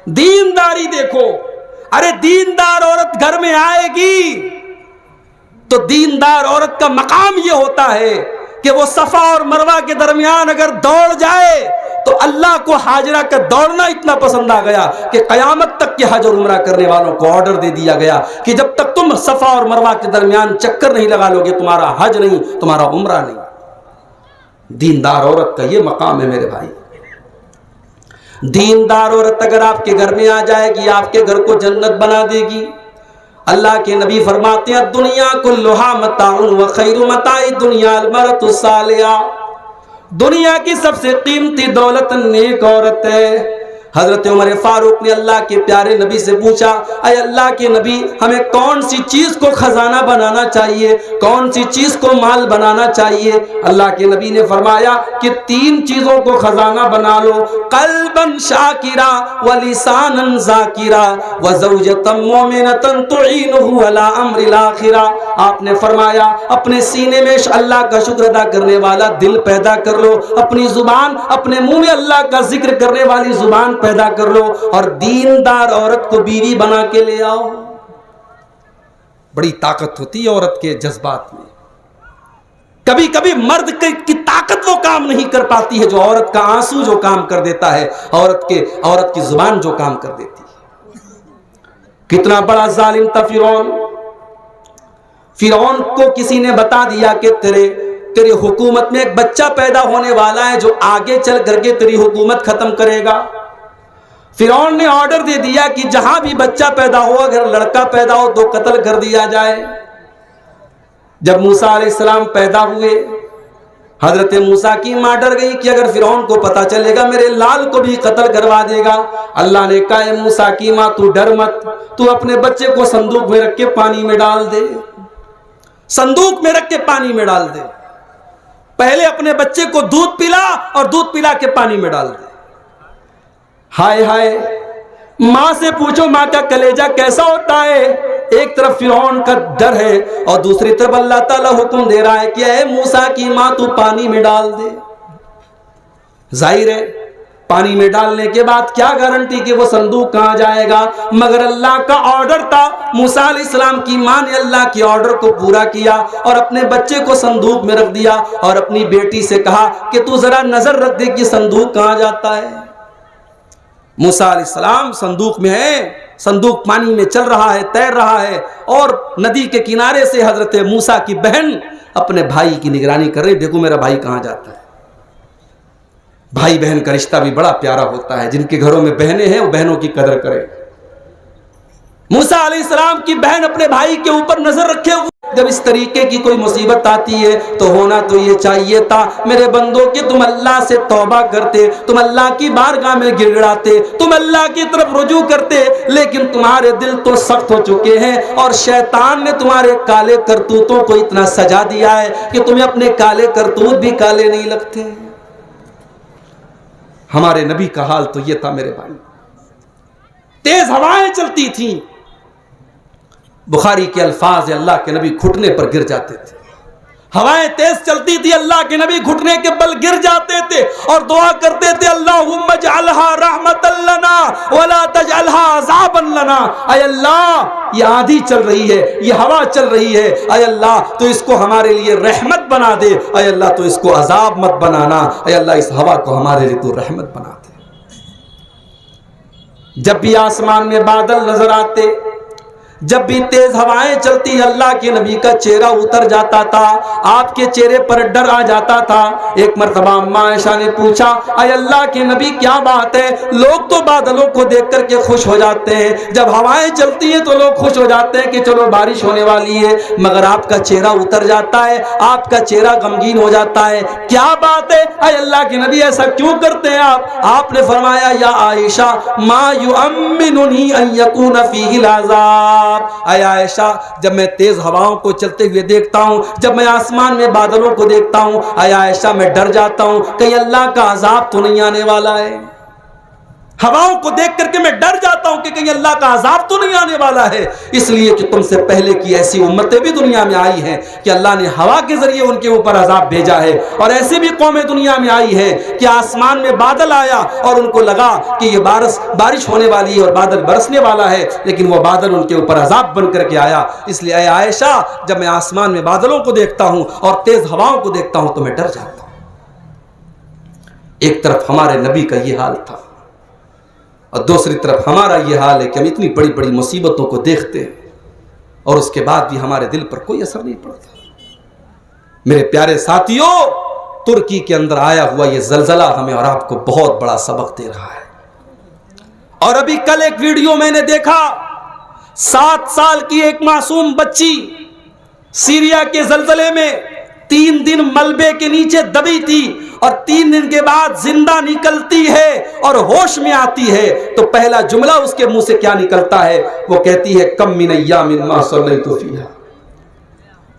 دینداری دیکھو۔ ارے دیندار عورت گھر میں آئے گی تو دیندار عورت کا مقام یہ ہوتا ہے کہ وہ صفا اور مروہ کے درمیان اگر دوڑ جائے تو اللہ کو حاجرہ کا دوڑنا اتنا پسند آ گیا کہ قیامت تک کے حج اور عمرہ کرنے والوں کو آرڈر دے دیا گیا کہ جب تک تم صفا اور مروہ کے درمیان چکر نہیں لگا لو گے تمہارا حج نہیں، تمہارا عمرہ نہیں۔ دیندار عورت کا یہ مقام ہے میرے بھائی۔ دیندار عورت اگر آپ کے گھر میں آ جائے گی آپ کے گھر کو جنت بنا دے گی۔ اللہ کے نبی فرماتے ہیں دنیا کلھا متاع وخیر متاع الدنیا المرأۃ الصالحہ، دنیا کی سب سے قیمتی دولت نیک عورت ہے۔ حضرت عمر فاروق نے اللہ کے پیارے نبی سے پوچھا اے اللہ کے نبی ہمیں کون سی چیز کو خزانہ بنانا چاہیے، کون سی چیز کو مال بنانا چاہیے؟ اللہ کے نبی نے فرمایا کہ 3 چیزوں کو خزانہ بنا لو، قلبا شاکرا ولسانا ذاکرا وزوجۃ مومنۃ تعینہ علی امر الاخرہ۔ آپ نے فرمایا اپنے سینے میں اللہ کا شکر ادا کرنے والا دل پیدا کر لو، اپنی زبان، اپنے منہ میں اللہ کا ذکر کرنے والی زبان پیدا کر لو، اور دیندار عورت کو بیوی بنا کے لے آؤ۔ بڑی طاقت ہوتی ہے عورت کے جذبات میں۔ کبھی کبھی مرد کی طاقت وہ کام نہیں کر پاتی ہے جو عورت کا آنسو جو کام کر دیتا ہے، عورت کی زبان جو کام کر دیتی ہے۔ کتنا بڑا ظالم تھا فرعون۔ فرعون کو کسی نے بتا دیا کہ تیرے حکومت میں ایک بچہ پیدا ہونے والا ہے جو آگے چل کر کے تیری حکومت ختم کرے گا۔ فرعون نے آرڈر دے دیا کہ جہاں بھی بچہ پیدا ہو، اگر لڑکا پیدا ہو تو قتل کر دیا جائے۔ جب موسیٰ علیہ السلام پیدا ہوئے، حضرت موسیٰ کی ماں ڈر گئی کہ اگر فرعون کو پتا چلے گا میرے لال کو بھی قتل کروا دے گا۔ اللہ نے کہا اے موسیٰ کی ماں تو ڈر مت، تو اپنے بچے کو صندوق میں رکھ کے پانی میں ڈال دے، صندوق میں رکھ کے پانی میں ڈال دے۔ پہلے اپنے بچے کو دودھ پلا اور دودھ پلا کے پانی میں ڈال دے۔ ہائے ہائے، ماں سے پوچھو ماں کا کلیجہ کیسا ہوتا ہے۔ ایک طرف فرعون کا ڈر ہے اور دوسری طرف اللہ تعالیٰ حکم دے رہا ہے کہ اے موسیٰ کی ماں تو پانی میں ڈال دے۔ ظاہر ہے پانی میں ڈالنے کے بعد کیا گارنٹی کہ وہ صندوق کہاں جائے گا، مگر اللہ کا آرڈر تھا۔ موسیٰ علیہ السلام کی ماں نے اللہ کے آرڈر کو پورا کیا اور اپنے بچے کو صندوق میں رکھ دیا اور اپنی بیٹی سے کہا کہ تو ذرا نظر رکھ دے کہ صندوق کہاں جاتا ہے۔ موسیٰ علیہ السلام صندوق میں ہے، صندوق پانی میں چل رہا ہے، تیر رہا ہے، اور ندی کے کنارے سے حضرت موسیٰ کی بہن اپنے بھائی کی نگرانی کر رہی، دیکھو میرا بھائی کہاں جاتا ہے۔ بھائی بہن کا رشتہ بھی بڑا پیارا ہوتا ہے، جن کے گھروں میں بہنیں ہیں وہ بہنوں کی قدر کرے۔ موسیٰ علیہ السلام کی بہن اپنے بھائی کے اوپر نظر رکھے ہوئے، جب اس طریقے کی کوئی مصیبت آتی ہے تو ہونا تو یہ چاہیے تھا میرے بندوں کہ تم اللہ سے توبہ کرتے، تم اللہ کی بارگاہ میں گر گڑاتے، تم اللہ کی طرف رجوع کرتے، لیکن تمہارے دل تو سخت ہو چکے ہیں اور شیطان نے تمہارے کالے کرتوتوں کو اتنا سجا دیا ہے کہ تمہیں اپنے کالے کرتوت بھی کالے نہیں لگتے۔ ہمارے نبی کا حال تو یہ تھا میرے بھائی۔ تیز ہوائیں چلتی تھیں، بخاری کے الفاظ اللہ کے نبی گھٹنے پر گر جاتے تھے۔ ہوائیں تیز چلتی تھی، اللہ کے نبی گھٹنے کے بل گر جاتے تھے اور دعا کرتے تھے اللہم اجعلھا رحمتا لنا ولا تجعلھا عذابا لنا۔ اے اللہ یہ آندھی چل رہی ہے، یہ ہوا چل رہی ہے، اے اللہ تو اس کو ہمارے لیے رحمت بنا دے، اے اللہ تو اس کو عذاب مت بنانا، اے اللہ اس ہوا کو ہمارے لیے تو رحمت بنا دے۔ جب بھی آسمان میں بادل نظر آتے، جب بھی تیز ہوائیں چلتی اللہ کے نبی کا چہرہ اتر جاتا تھا, آپ کے چہرے پر ڈر آ جاتا تھا. ایک مرتبہ اماں عائشہ نے پوچھا, اے اللہ کے نبی کیا بات ہے؟ لوگ تو بادلوں کو دیکھ کر کے خوش ہو جاتے ہیں, جب ہوائیں چلتی ہیں تو لوگ خوش ہو جاتے ہیں کہ چلو بارش ہونے والی ہے, مگر آپ کا چہرہ اتر جاتا ہے, آپ کا چہرہ غمگین ہو جاتا ہے, کیا بات ہے؟ اے اللہ کے نبی ایسا کیوں کرتے ہیں آپ؟ آپ نے فرمایا, یا عائشہ ما یؤمننی ان یکون فیہ العذاب. اے عائشہ, جب میں تیز ہواؤں کو چلتے ہوئے دیکھتا ہوں, جب میں آسمان میں بادلوں کو دیکھتا ہوں, اے عائشہ میں ڈر جاتا ہوں کہیں اللہ کا عذاب تو نہیں آنے والا ہے. ہواؤں کو دیکھ کر کے میں ڈر جاتا ہوں کہ کہیں اللہ کا عذاب تو نہیں آنے والا ہے, اس لیے کہ تم سے پہلے کی ایسی امتیں بھی دنیا میں آئی ہیں کہ اللہ نے ہوا کے ذریعے ان کے اوپر عذاب بھیجا ہے, اور ایسی بھی قومیں دنیا میں آئی ہیں کہ آسمان میں بادل آیا اور ان کو لگا کہ یہ بارش ہونے والی ہے اور بادل برسنے والا ہے, لیکن وہ بادل ان کے اوپر عذاب بن کر کے آیا. اس لیے اے عائشہ, جب میں آسمان میں بادلوں کو دیکھتا ہوں اور تیز ہواؤں کو دیکھتا ہوں تو میں ڈر جاتا ہوں. ایک طرف ہمارے نبی کا یہ حال تھا, اور دوسری طرف ہمارا یہ حال ہے کہ ہم اتنی بڑی بڑی مصیبتوں کو دیکھتے ہیں اور اس کے بعد بھی ہمارے دل پر کوئی اثر نہیں پڑتا. میرے پیارے ساتھیوں, ترکی کے اندر آیا ہوا یہ زلزلہ ہمیں اور آپ کو بہت بڑا سبق دے رہا ہے. اور ابھی کل ایک ویڈیو میں نے دیکھا, 7 سال کی ایک معصوم بچی سیریا کے زلزلے میں 3 دن ملبے کے نیچے دبی تھی, اور 3 دن کے بعد زندہ نکلتی ہے اور ہوش میں آتی ہے, تو پہلا جملہ اس کے منہ سے کیا نکلتا ہے؟ وہ کہتی ہے, کم من ایام ما صلیت فیہا,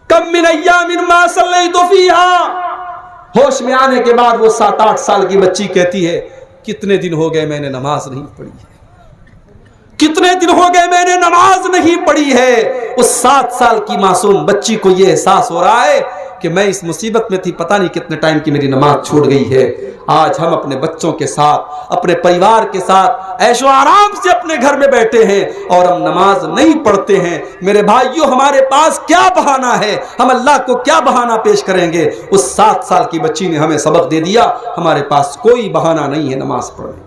کم من ایام ما صلیت فیہا. ہوش میں آنے کے بعد وہ 7-8 سال کی بچی کہتی ہے, کتنے دن ہو گئے میں نے نماز نہیں پڑھی ہے, کتنے دن ہو گئے میں نے نماز نہیں پڑھی ہے. اس 7 سال کی معصوم بچی کو یہ احساس ہو رہا ہے کہ میں اس مصیبت میں تھی, پتہ نہیں کتنے ٹائم کی میری نماز چھوٹ گئی ہے. آج ہم اپنے بچوں کے ساتھ, اپنے پریوار کے ساتھ عیش و آرام سے اپنے گھر میں بیٹھے ہیں اور ہم نماز نہیں پڑھتے ہیں. میرے بھائیوں, ہمارے پاس کیا بہانہ ہے؟ ہم اللہ کو کیا بہانہ پیش کریں گے؟ اس 7 سال کی بچی نے ہمیں سبق دے دیا, ہمارے پاس کوئی بہانہ نہیں ہے نماز پڑھنے کا,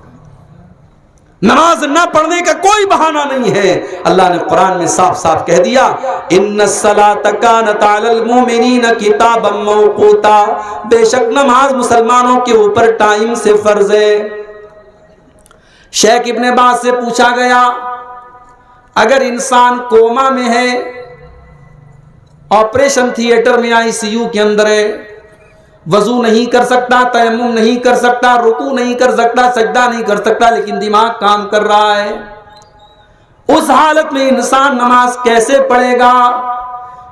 نماز نہ پڑھنے کا کوئی بہانہ نہیں ہے. اللہ نے قرآن میں صاف صاف کہہ دیا, ان الصلاۃ کانت علی المؤمنین کتابا موقوتا, بے شک نماز مسلمانوں کے اوپر ٹائم سے فرض ہے. شیخ ابن باز سے پوچھا گیا, اگر انسان کوما میں ہے, آپریشن تھیٹر میں ICU کے اندر ہے, وضو نہیں کر سکتا, تیمم نہیں کر سکتا, رکوع نہیں کر سکتا, سجدہ نہیں کر سکتا, لیکن دماغ کام کر رہا ہے, اس حالت میں انسان نماز کیسے پڑھے گا؟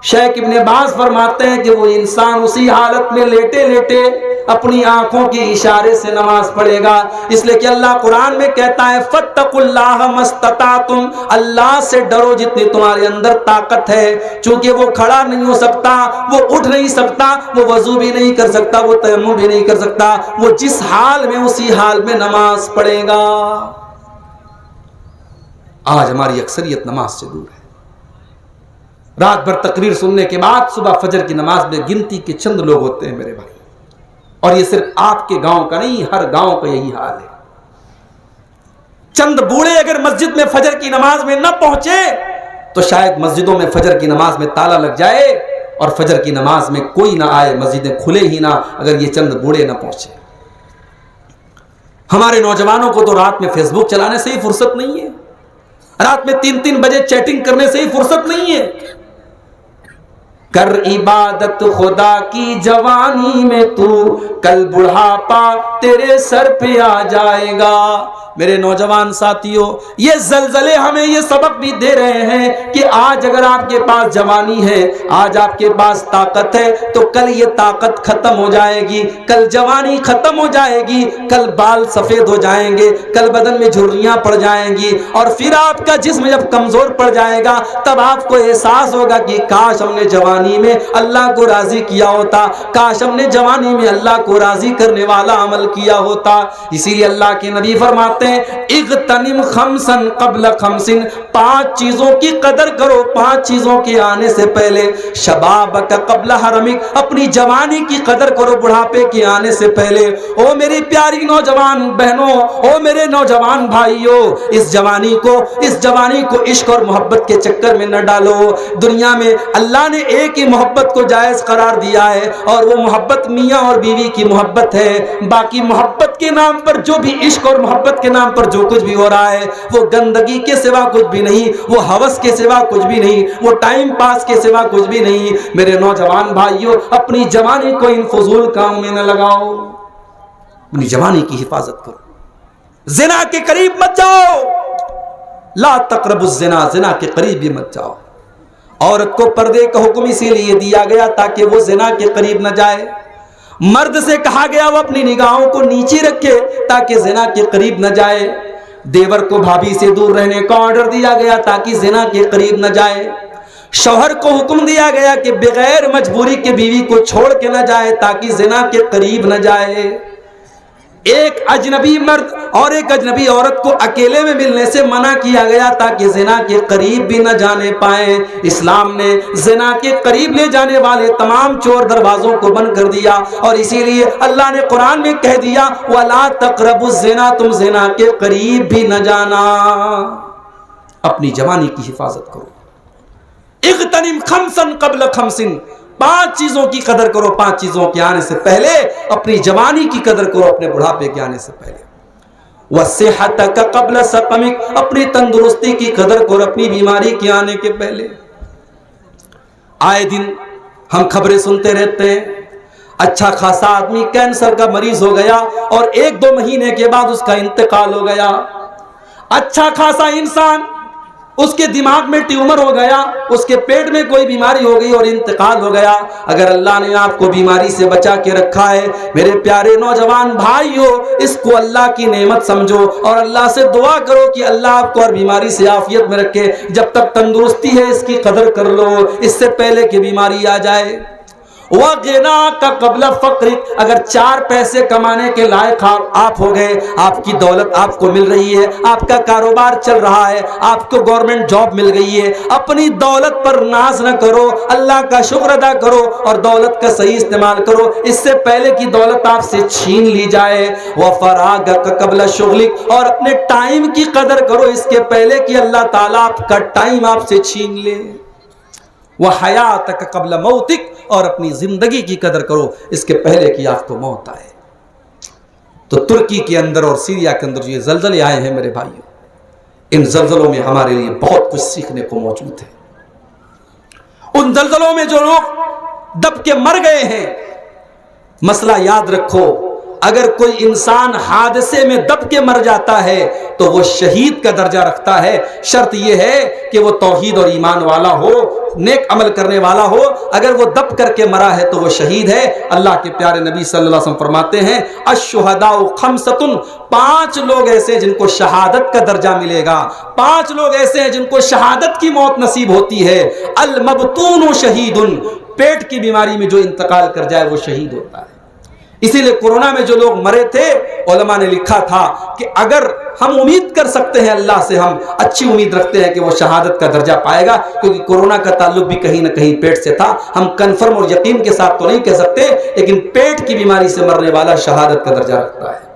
شیخ ابن باز فرماتے ہیں کہ وہ انسان اسی حالت میں لیٹے لیٹے اپنی آنکھوں کے اشارے سے نماز پڑھے گا. اس لیے کہ اللہ قرآن میں کہتا ہے, فاتقوا اللہ ما استطعتم, اللہ سے ڈرو جتنی تمہارے اندر طاقت ہے. چونکہ وہ کھڑا نہیں ہو سکتا, وہ اٹھ نہیں سکتا, وہ وضو بھی نہیں کر سکتا, وہ تیمم بھی نہیں کر سکتا, وہ جس حال میں اسی حال میں نماز پڑھے گا. آج ہماری اکثریت نماز سے دور ہے. رات بھر تقریر سننے کے بعد صبح فجر کی نماز میں گنتی کے چند لوگ ہوتے ہیں میرے بھائی, اور یہ صرف آپ کے گاؤں کا نہیں, ہر گاؤں کا یہی حال ہے. چند بوڑھے اگر مسجد میں فجر کی نماز میں نہ پہنچے تو شاید مسجدوں میں فجر کی نماز میں تالا لگ جائے اور فجر کی نماز میں کوئی نہ آئے, مسجدیں کھلے ہی نہ, اگر یہ چند بوڑھے نہ پہنچے. ہمارے نوجوانوں کو تو رات میں فیس بک چلانے سے ہی فرصت نہیں ہے, رات میں 3-3 بجے چیٹنگ کرنے سے ہی فرصت نہیں ہے. کر عبادت خدا کی جوانی میں تو, کل بڑھاپا تیرے سر پہ آ جائے گا. میرے نوجوان ساتھیوں, یہ زلزلے ہمیں یہ سبق بھی دے رہے ہیں کہ آج اگر آپ کے پاس جوانی ہے, آج آپ کے پاس طاقت ہے, تو کل یہ طاقت ختم ہو جائے گی, کل جوانی ختم ہو جائے گی, کل بال سفید ہو جائیں گے, کل بدن میں جھریاں پڑ جائیں گی, اور پھر آپ کا جسم جب کمزور پڑ جائے گا تب آپ کو احساس ہوگا کہ کاش ہم نے جوانی جوانی میں اللہ کو راضی کیا ہوتا، کاش ہم نے جوانی میں اللہ کو راضی کرنے والا عمل کیا ہوتا۔ اسی لیے اللہ کے نبی فرماتے ہیں اغتنم خمسن قبل خمسن، 5 چیزوں کی قدر کرو 5 چیزوں کے آنے سے پہلے۔ شبابک قبل حرمک، اپنی جوانی کی قدر کرو بڑھاپے کے آنے سے پہلے۔ او میری پیاری نوجوان بہنوں، او میرے نوجوان بھائیوں، اس جوانی کو عشق اور محبت کے چکر میں نہ ڈالو۔ دنیا میں اللہ نے ایک ہی محبت کو جائز قرار دیا ہے، اور وہ محبت میاں اور بیوی کی محبت ہے۔ باقی محبت کے نام پر جو بھی عشق اور محبت کے نام پر جو کچھ بھی ہو رہا ہے، وہ گندگی کے سوا کچھ بھی نہیں، وہ ہوس کے سوا کچھ بھی نہیں، وہ ٹائم پاس کے سوا کچھ بھی نہیں۔ میرے نوجوان بھائیوں، اپنی جوانی کو ان فضول کاموں میں نہ لگاؤ، اپنی جوانی کی حفاظت کرو، زنا کے قریب مت جاؤ، لا تقربوا الزنا، زنا کے قریب بھی مت جاؤ۔ عورت کو پردے کا حکم اسی لیے دیا گیا تاکہ وہ زنا کے قریب نہ جائے۔ مرد سے کہا گیا وہ اپنی نگاہوں کو نیچے رکھے تاکہ زنا کے قریب نہ جائے۔ دیور کو بھابھی سے دور رہنے کا آرڈر دیا گیا تاکہ زنا کے قریب نہ جائے۔ شوہر کو حکم دیا گیا کہ بغیر مجبوری کے بیوی کو چھوڑ کے نہ جائے تاکہ زنا کے قریب نہ جائے۔ ایک اجنبی مرد اور ایک اجنبی عورت کو اکیلے میں ملنے سے منع کیا گیا تاکہ زنا کے قریب بھی نہ جانے پائیں۔ اسلام نے زنا کے قریب لے جانے والے تمام چور دروازوں کو بند کر دیا، اور اسی لیے اللہ نے قرآن میں کہہ دیا وَلَا تَقْرَبُوا الزِّنَا، تم زنا کے قریب بھی نہ جانا۔ اپنی جوانی کی حفاظت کرو۔ اغتنم خمسن قبل خمسن، 5 چیزوں کی قدر کرو 5 چیزوں کے آنے سے پہلے۔ اپنی جوانی کی قدر کرو اپنے بڑھاپے کے آنے سے پہلے۔ وَصِحَّتَكَ قَبْلَ سَقَمِكَ، اپنی تندرستی کی قدر کرو اپنی بیماری کے آنے کے پہلے۔ آئے دن ہم خبریں سنتے رہتے ہیں، اچھا خاصا آدمی کینسر کا مریض ہو گیا اور 1-2 مہینے کے بعد اس کا انتقال ہو گیا۔ اچھا خاصا انسان، اس کے دماغ میں ٹیومر ہو گیا، اس کے پیٹ میں کوئی بیماری ہو گئی اور انتقال ہو گیا۔ اگر اللہ نے آپ کو بیماری سے بچا کے رکھا ہے، میرے پیارے نوجوان بھائیو، اس کو اللہ کی نعمت سمجھو اور اللہ سے دعا کرو کہ اللہ آپ کو اور بیماری سے عافیت میں رکھے۔ جب تک تندرستی ہے اس کی قدر کر لو، اس سے پہلے کہ بیماری آ جائے۔ وَغِنَاكَ قَبْلَ فَقْرِكَ، اگر 4 پیسے کمانے کے لائق آپ ہو گئے، آپ کی دولت آپ کو مل رہی ہے، آپ کا کاروبار چل رہا ہے، آپ کو گورنمنٹ جاب مل گئی ہے، اپنی دولت پر ناز نہ کرو، اللہ کا شکر ادا کرو اور دولت کا صحیح استعمال کرو، اس سے پہلے کہ دولت آپ سے چھین لی جائے۔ وَفَرَاغَكَ قَبْلَ شُغْلِكَ، اور اپنے ٹائم کی قدر کرو اس کے پہلے کہ اللہ تعالیٰ آپ کا ٹائم آپ سے چھین لے۔ وَحَيَاتَكَ قَبْلَ مَوْتِكَ، اور اپنی زندگی کی قدر کرو اس کے پہلے کہ آپ کو موت آئے۔ تو ترکی کے اندر اور سیریا کے اندر جو یہ زلزلے آئے ہیں میرے بھائیوں، ان زلزلوں میں ہمارے لیے بہت کچھ سیکھنے کو موجود ہے۔ ان زلزلوں میں جو لوگ دب کے مر گئے ہیں، مسئلہ یاد رکھو، اگر کوئی انسان حادثے میں دب کے مر جاتا ہے تو وہ شہید کا درجہ رکھتا ہے۔ شرط یہ ہے کہ وہ توحید اور ایمان والا ہو، نیک عمل کرنے والا ہو۔ اگر وہ دب کر کے مرا ہے تو وہ شہید ہے۔ اللہ کے پیارے نبی صلی اللہ علیہ وسلم فرماتے ہیں الشہداء خمسۃ، 5 لوگ ایسے ہیں جن کو شہادت کا درجہ ملے گا، 5 لوگ ایسے ہیں جن کو شہادت کی موت نصیب ہوتی ہے۔ المبتون شہید، پیٹ کی بیماری میں جو انتقال کر جائے وہ شہید ہوتا ہے۔ اسی لیے کورونا میں جو لوگ مرے تھے، علماء نے لکھا تھا کہ اگر ہم امید کر سکتے ہیں اللہ سے، ہم اچھی امید رکھتے ہیں کہ وہ شہادت کا درجہ پائے گا، کیونکہ کورونا کا تعلق بھی کہیں نہ کہیں پیٹ سے تھا۔ ہم کنفرم اور یقین کے ساتھ تو نہیں کہہ سکتے، لیکن پیٹ کی بیماری سے مرنے والا شہادت کا درجہ رکھتا ہے۔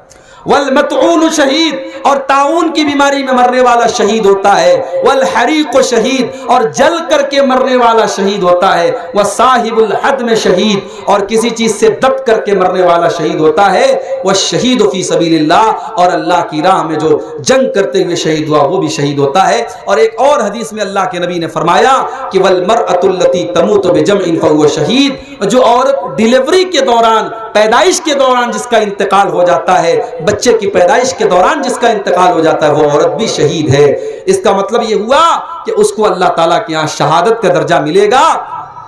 والمطعون شہید، اور طاعون کی بیماری میں مرنے والا شہید ہوتا ہے۔ والحریق شہید، اور جل کر کے مرنے والا شہید ہوتا ہے۔ وصاحب الحدم شہید، اور کسی چیز سے دب کر کے مرنے والا شہید ہوتا ہے۔ والشہید فی سبیل اللہ، اور اللہ کی راہ میں جو جنگ کرتے ہوئے شہید ہوا وہ بھی شہید ہوتا ہے۔ اور ایک اور حدیث میں اللہ کے نبی نے فرمایا کہ والمرأة التي تموت بجمع فهو شہید، جو عورت ڈیلیوری کے دوران، پیدائش کے دوران جس کا انتقال ہو جاتا ہے، بچے کی پیدائش کے دوران جس کا انتقال ہو جاتا ہے، وہ عورت بھی شہید ہے۔ اس کا مطلب یہ ہوا کہ اس کو اللہ تعالیٰ کے یہاں شہادت کا درجہ ملے گا۔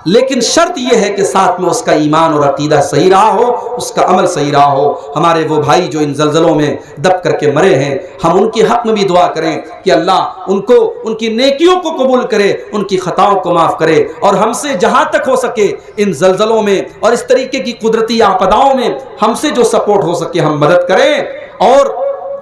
لیکن شرط یہ ہے کہ ساتھ میں اس کا ایمان اور عقیدہ صحیح رہا ہو، اس کا عمل صحیح رہا ہو۔ ہمارے وہ بھائی جو ان زلزلوں میں دب کر کے مرے ہیں، ہم ان کے حق میں بھی دعا کریں کہ اللہ ان کی نیکیوں کو قبول کرے، ان کی خطاؤں کو معاف کرے، اور ہم سے جہاں تک ہو سکے ان زلزلوں میں اور اس طریقے کی قدرتی آپداؤں میں ہم سے جو سپورٹ ہو سکے ہم مدد کریں، اور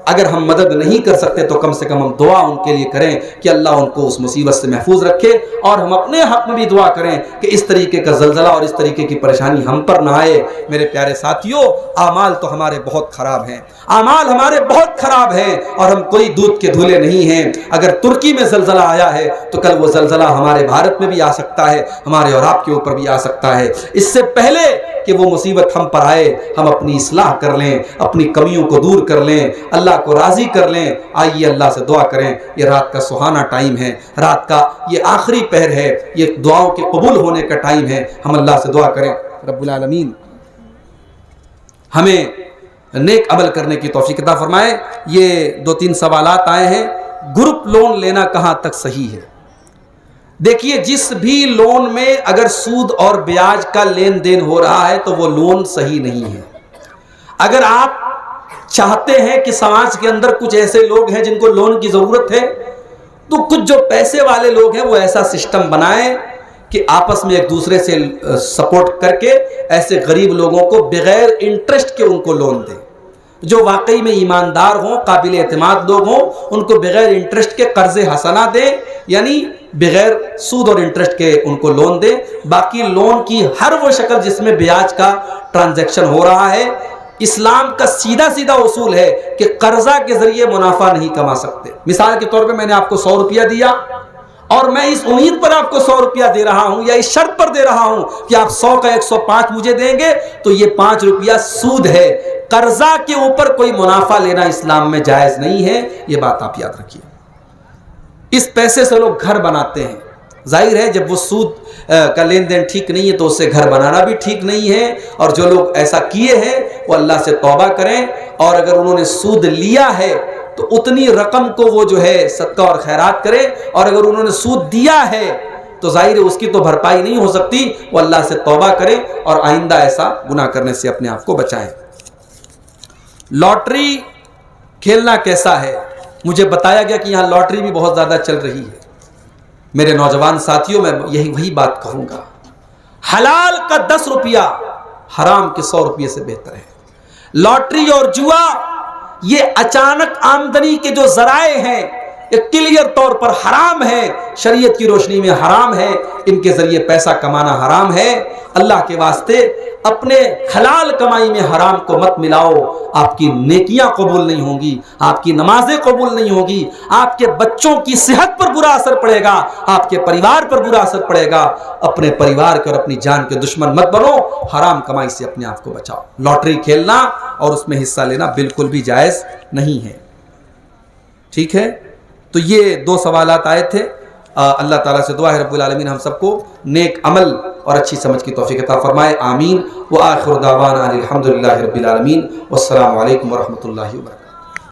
اگر ہم مدد نہیں کر سکتے تو کم سے کم ہم دعا ان کے لیے کریں کہ اللہ ان کو اس مصیبت سے محفوظ رکھے، اور ہم اپنے حق میں بھی دعا کریں کہ اس طریقے کا زلزلہ اور اس طریقے کی پریشانی ہم پر نہ آئے۔ میرے پیارے ساتھیوں، اعمال تو ہمارے بہت خراب ہیں، اعمال ہمارے بہت خراب ہیں، اور ہم کوئی دودھ کے دھلے نہیں ہیں۔ اگر ترکی میں زلزلہ آیا ہے تو کل وہ زلزلہ ہمارے بھارت میں بھی آ سکتا ہے، ہمارے اور آپ کے اوپر بھی آ سکتا ہے۔ اس سے پہلے کہ وہ مصیبت ہم پر آئے، ہم اپنی اصلاح کر لیں، اپنی کمیوں کو دور کر لیں، اللہ کو راضی کر لیں۔ آئیے اللہ سے دعا کریں۔ یہ رات کا سہانا ٹائم ہے، رات کا یہ آخری پہر ہے، یہ دعاؤں کے قبول ہونے کا ٹائم ہے۔ ہم اللہ سے دعا کریں رب العالمین ہمیں نیک عمل کرنے کی توفیق عطا فرمائے۔ یہ 2-3 سوالات آئے ہیں۔ گروپ لون لینا کہاں تک صحیح ہے؟ دیکھیے، جس بھی لون میں اگر سود اور بیاج کا لین دین ہو رہا ہے تو وہ لون صحیح نہیں ہے۔ اگر آپ چاہتے ہیں کہ سماج کے اندر کچھ ایسے لوگ ہیں جن کو لون کی ضرورت ہے، تو کچھ جو پیسے والے لوگ ہیں وہ ایسا سسٹم بنائیں کہ آپس میں ایک دوسرے سے سپورٹ کر کے ایسے غریب لوگوں کو بغیر انٹرسٹ کے ان کو لون دیں۔ جو واقعی میں ایماندار ہوں، قابل اعتماد لوگ ہوں، ان کو بغیر انٹرسٹ کے قرض حسنہ دیں، یعنی بغیر سود اور انٹرسٹ کے ان کو لون دیں۔ باقی لون کی ہر وہ شکل جس میں بیاج کا ٹرانزیکشن ہو رہا ہے، اسلام کا سیدھا اصول ہے کہ قرضہ کے ذریعے منافع نہیں کما سکتے۔ مثال کے طور پہ میں نے آپ کو 100 روپیہ دیا، اور میں اس امید پر آپ کو 100 روپیہ دے رہا ہوں یا اس شرط پر دے رہا ہوں کہ آپ 100 کا 105 مجھے دیں گے، تو یہ 5 روپیہ سود ہے۔ قرضہ کے اوپر کوئی منافع لینا اسلام میں جائز نہیں ہے، یہ بات آپ یاد رکھیے۔ اس پیسے سے لوگ گھر بناتے ہیں، ظاہر ہے جب وہ سود کا لین دین ٹھیک نہیں ہے تو اس سے گھر بنانا بھی ٹھیک نہیں ہے، اور جو لوگ ایسا کیے ہیں وہ اللہ سے توبہ کریں، اور اگر انہوں نے سود لیا ہے تو اتنی رقم کو وہ جو ہے صدقہ اور خیرات کرے، اور اگر انہوں نے سود دیا ہے تو ظاہر ہے اس کی تو بھرپائی نہیں ہو سکتی، وہ اللہ سے توبہ کریں اور آئندہ ایسا گناہ کرنے سے اپنے آپ کو بچائیں۔ لاٹری کھیلنا کیسا ہے؟ مجھے بتایا گیا کہ یہاں لاٹری بھی بہت زیادہ چل رہی ہے۔ میرے نوجوان ساتھیوں، میں وہی بات کہوں گا، حلال کا 10 روپیہ حرام کے 100 روپیے سے بہتر ہے۔ لاٹری اور جوا یہ اچانک آمدنی کے جو ذرائع ہیں، یہ کلیئر طور پر حرام ہے، شریعت کی روشنی میں حرام ہے، ان کے ذریعے پیسہ کمانا حرام ہے۔ اللہ کے واسطے اپنے حلال کمائی میں حرام کو مت ملاؤ، آپ کی نیکیاں قبول نہیں ہوں گی، آپ کی نمازیں قبول نہیں ہوگی، آپ کے بچوں کی صحت پر برا اثر پڑے گا، آپ کے پریوار پر برا اثر پڑے گا۔ اپنے پریوار کے اور اپنی جان کے دشمن مت بنو، حرام کمائی سے اپنے آپ کو بچاؤ۔ لاٹری کھیلنا اور اس میں حصہ لینا بالکل بھی جائز نہیں ہے، ٹھیک ہے؟ تو یہ 2 سوالات آئے تھے۔ اللہ تعالیٰ سے دعا ہے رب العالمین ہم سب کو نیک عمل اور اچھی سمجھ کی توفیق عطا فرمائے، آمین۔ وآخر دعوانا الحمدللہ رب العالمین، والسلام علیکم ورحمۃ اللہ وبرکاتہ۔